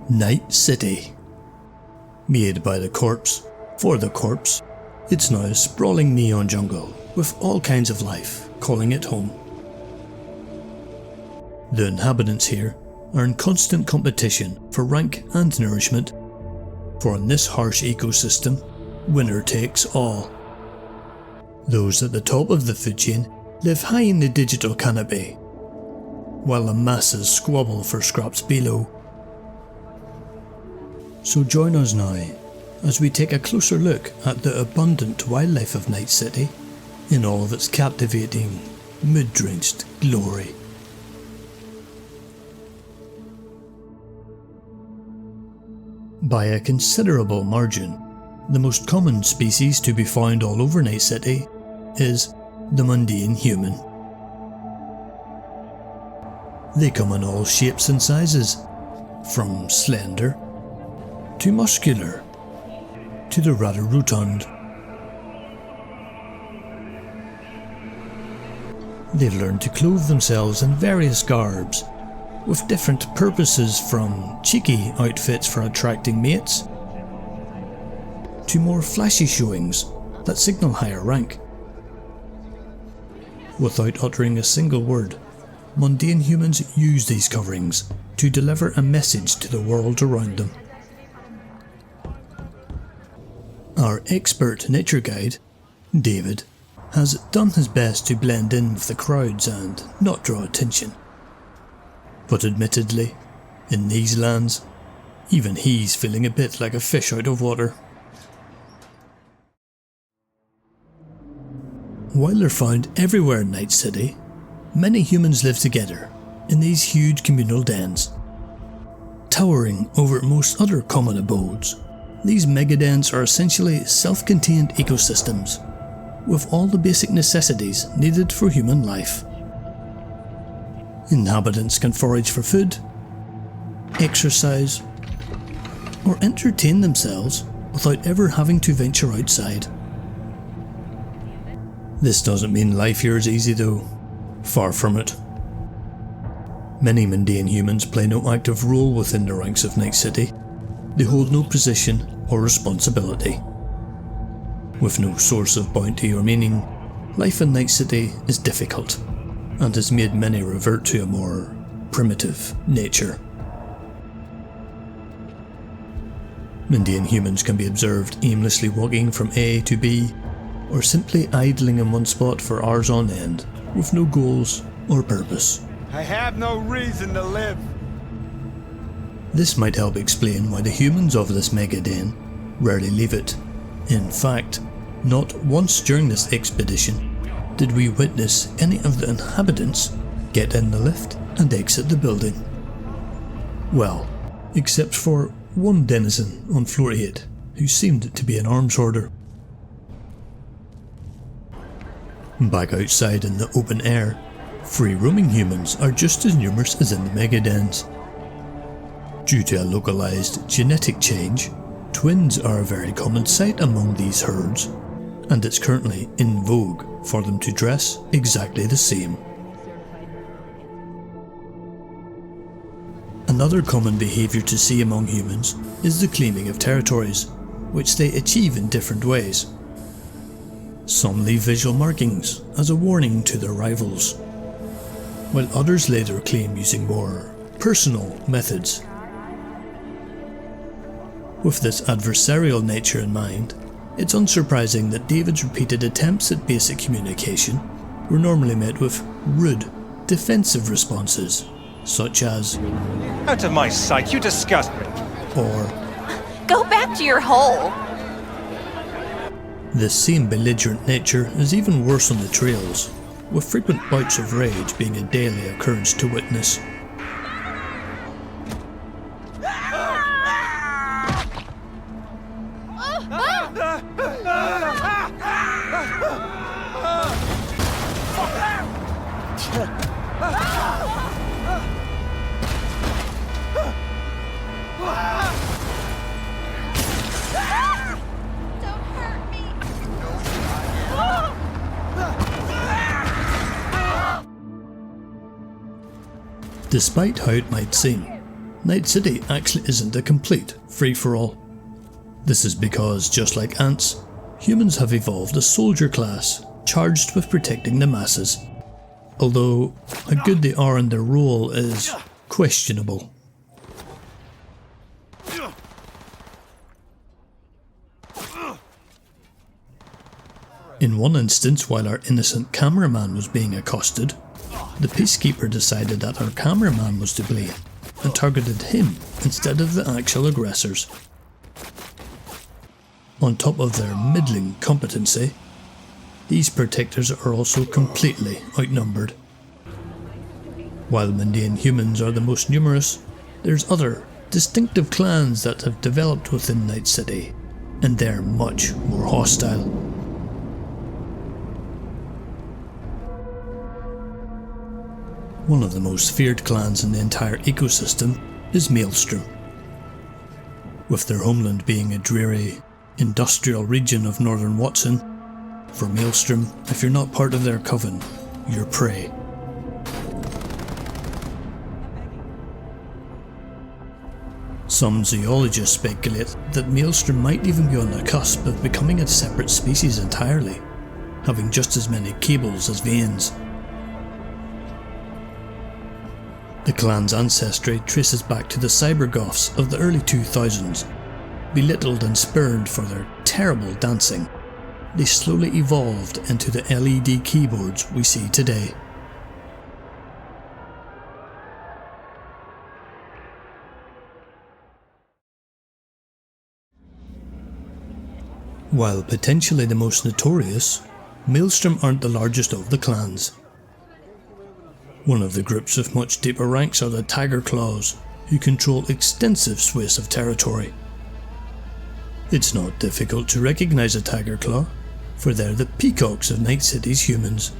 Night City. Made by the corpse, for the corpse, it's now a sprawling neon jungle with all kinds of life calling it home. The inhabitants here are in constant competition for rank and nourishment, for in this harsh ecosystem, winner takes all. Those at the top of the food chain live high in the digital canopy, while the masses squabble for scraps below. So join us now as we take a closer look at the abundant wildlife of Night City in all of its captivating, mood-drenched glory. By a considerable margin, the most common species to be found all over Night City is the mundane human. They come in all shapes and sizes, from slender to muscular to the rather rotund. They learn to clothe themselves in various garbs, with different purposes, from cheeky outfits for attracting mates to more flashy showings that signal higher rank. Without uttering a single word, mundane humans use these coverings to deliver a message to the world around them. Our expert nature guide, David, has done his best to blend in with the crowds and not draw attention. But admittedly, in these lands, even he's feeling a bit like a fish out of water. While they're found everywhere in Night City, many humans live together in these huge communal dens. Towering over most other common abodes, these megadens are essentially self-contained ecosystems, with all the basic necessities needed for human life. Inhabitants can forage for food, exercise, or entertain themselves without ever having to venture outside. This doesn't mean life here is easy though, far from it. Many mundane humans play no active role within the ranks of Night City. They hold no position or responsibility. With no source of bounty or meaning, life in Night City is difficult, and has made many revert to a more primitive nature. Mundane humans can be observed aimlessly walking from A to B, or simply idling in one spot for hours on end, with no goals or purpose. I have no reason to live. This might help explain why the humans of this megaden rarely leave it. In fact, not once during this expedition did we witness any of the inhabitants get in the lift and exit the building. Well, except for one denizen on floor 8 who seemed to be an arms hoarder. Back outside in the open air, free-roaming humans are just as numerous as in the megadens. Due to a localized genetic change, twins are a very common sight among these herds, and it's currently in vogue for them to dress exactly the same. Another common behaviour to see among humans is the claiming of territories, which they achieve in different ways. Some leave visual markings as a warning to their rivals, while others lay their claim using more personal methods. With this adversarial nature in mind, it's unsurprising that David's repeated attempts at basic communication were normally met with rude, defensive responses, such as Out of my sight, you disgust me. or Go back to your hole. This same belligerent nature is even worse on the trails, with frequent bouts of rage being a daily occurrence to witness. Despite how it might seem, Night City actually isn't a complete free-for-all. This is because, just like ants, humans have evolved a soldier class charged with protecting the masses, although how good they are in their role is questionable. In one instance, while our innocent cameraman was being accosted, the peacekeeper decided that our cameraman was to blame and targeted him instead of the actual aggressors. On top of their middling competency, these protectors are also completely outnumbered. While mundane humans are the most numerous, there's other distinctive clans that have developed within Night City, and they're much more hostile. One of the most feared clans in the entire ecosystem is Maelstrom. With their homeland being a dreary, industrial region of northern Watson, for Maelstrom, if you're not part of their coven, you're prey. Some zoologists speculate that Maelstrom might even be on the cusp of becoming a separate species entirely, having just as many cables as veins. The clan's ancestry traces back to the Cybergoths of the early 2000s. Belittled and spurned for their terrible dancing, they slowly evolved into the LED keyboards we see today. While potentially the most notorious, Maelstrom aren't the largest of the clans. One of the groups with much deeper ranks are the Tiger Claws, who control extensive swathes of territory. It's not difficult to recognise a Tiger Claw, for they're the peacocks of Night City's humans.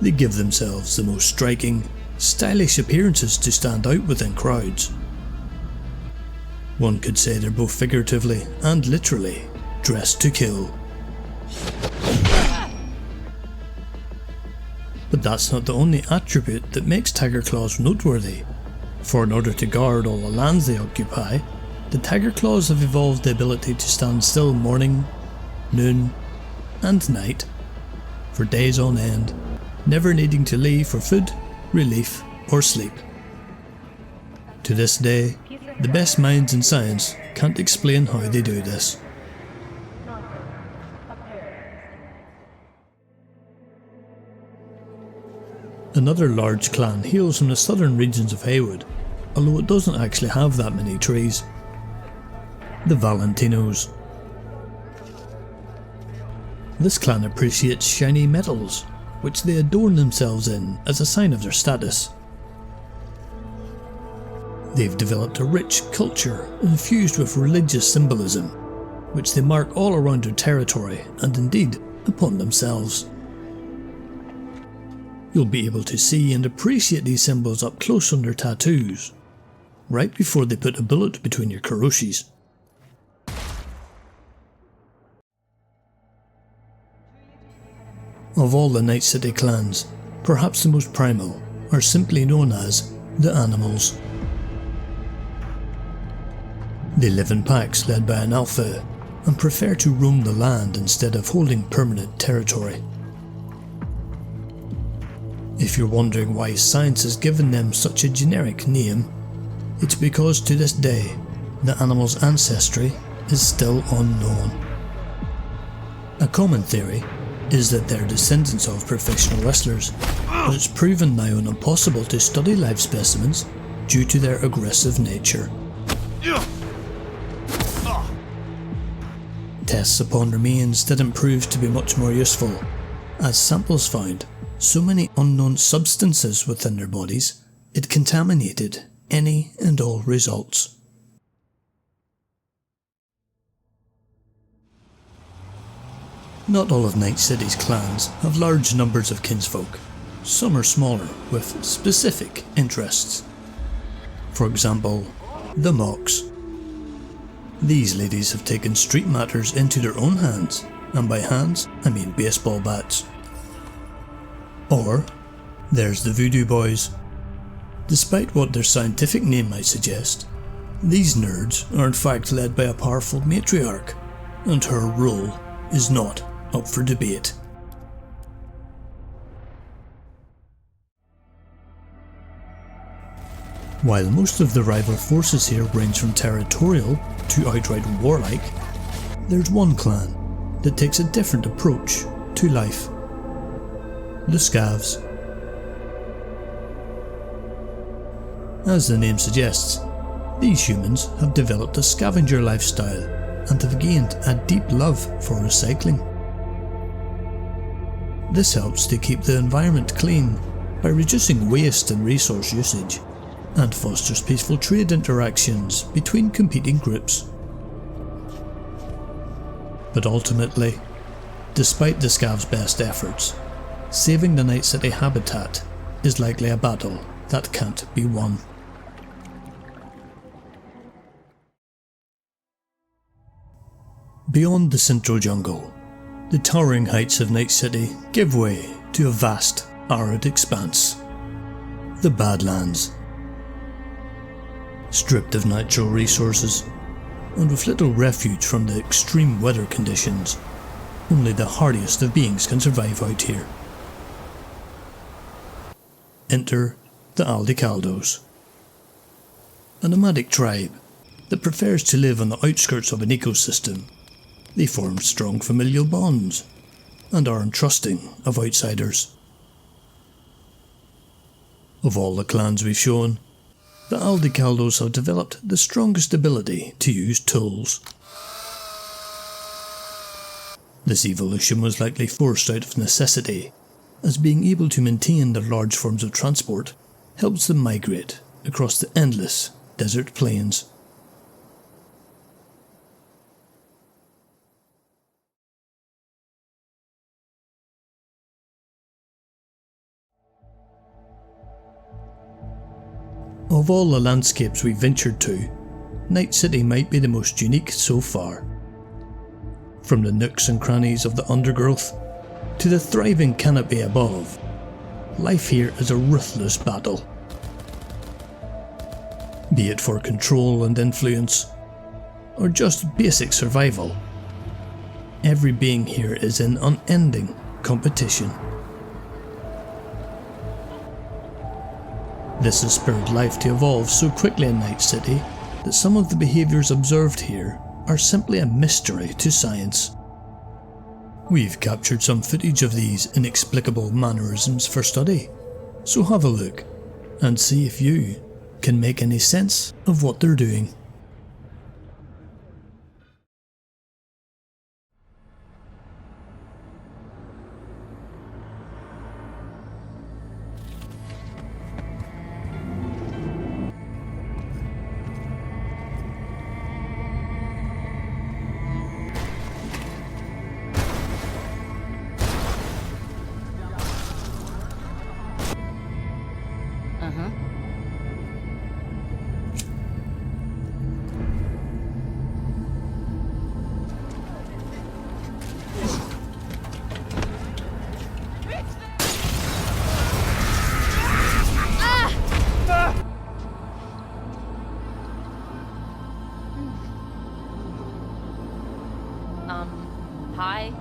They give themselves the most striking, stylish appearances to stand out within crowds. One could say they're both figuratively and literally dressed to kill. But that's not the only attribute that makes Tiger Claws noteworthy, for in order to guard all the lands they occupy, the Tiger Claws have evolved the ability to stand still morning, noon, and night, for days on end, never needing to leave for food, relief, or sleep. To this day, the best minds in science can't explain how they do this. Another large clan hails from the southern regions of Haywood, although it doesn't actually have that many trees. The Valentinos. This clan appreciates shiny metals, which they adorn themselves in as a sign of their status. They've developed a rich culture infused with religious symbolism, which they mark all around their territory and indeed upon themselves. You'll be able to see and appreciate these symbols up close on their tattoos, right before they put a bullet between your karoshis. Of all the Night City clans, perhaps the most primal are simply known as the Animals. They live in packs led by an alpha and prefer to roam the land instead of holding permanent territory. If you're wondering why science has given them such a generic name, it's because to this day, the animals' ancestry is still unknown. A common theory is that they're descendants of professional wrestlers, but it's proven now impossible to study live specimens due to their aggressive nature. Tests upon remains didn't prove to be much more useful, as samples found so many unknown substances within their bodies, it contaminated any and all results. Not all of Night City's clans have large numbers of kinsfolk. Some are smaller, with specific interests. For example, the Mox. These ladies have taken street matters into their own hands, and by hands, I mean baseball bats. Or, there's the Voodoo Boys. Despite what their scientific name might suggest, these nerds are in fact led by a powerful matriarch, and her role is not up for debate. While most of the rival forces here range from territorial to outright warlike, there's one clan that takes a different approach to life. The Scavs. As the name suggests, these humans have developed a scavenger lifestyle and have gained a deep love for recycling. This helps to keep the environment clean by reducing waste and resource usage, and fosters peaceful trade interactions between competing groups. But ultimately, despite the Scavs' best efforts, saving the Night City habitat is likely a battle that can't be won. Beyond the central jungle, the towering heights of Night City give way to a vast, arid expanse. The Badlands. Stripped of natural resources, and with little refuge from the extreme weather conditions, only the hardiest of beings can survive out here. Enter the Aldecaldos, a nomadic tribe that prefers to live on the outskirts of an ecosystem. They form strong familial bonds and are untrusting of outsiders. Of all the clans we've shown, the Aldecaldos have developed the strongest ability to use tools. This evolution was likely forced out of necessity, as being able to maintain their large forms of transport helps them migrate across the endless desert plains. Of all the landscapes we've ventured to, Night City might be the most unique so far. From the nooks and crannies of the undergrowth to the thriving canopy above, life here is a ruthless battle. Be it for control and influence, or just basic survival, every being here is in unending competition. This has spurred life to evolve so quickly in Night City that some of the behaviours observed here are simply a mystery to science. We've captured some footage of these inexplicable mannerisms for study, so have a look and see if you can make any sense of what they're doing. Hi.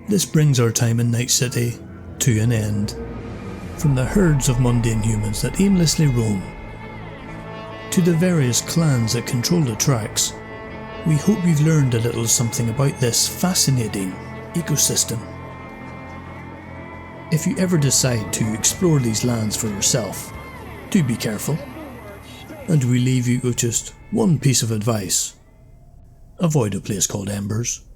This brings our time in Night City to an end. From the herds of mundane humans that aimlessly roam, to the various clans that control the tracks, we hope you've learned a little something about this fascinating ecosystem. If you ever decide to explore these lands for yourself, do be careful. And we leave you with just one piece of advice. Avoid a place called Embers.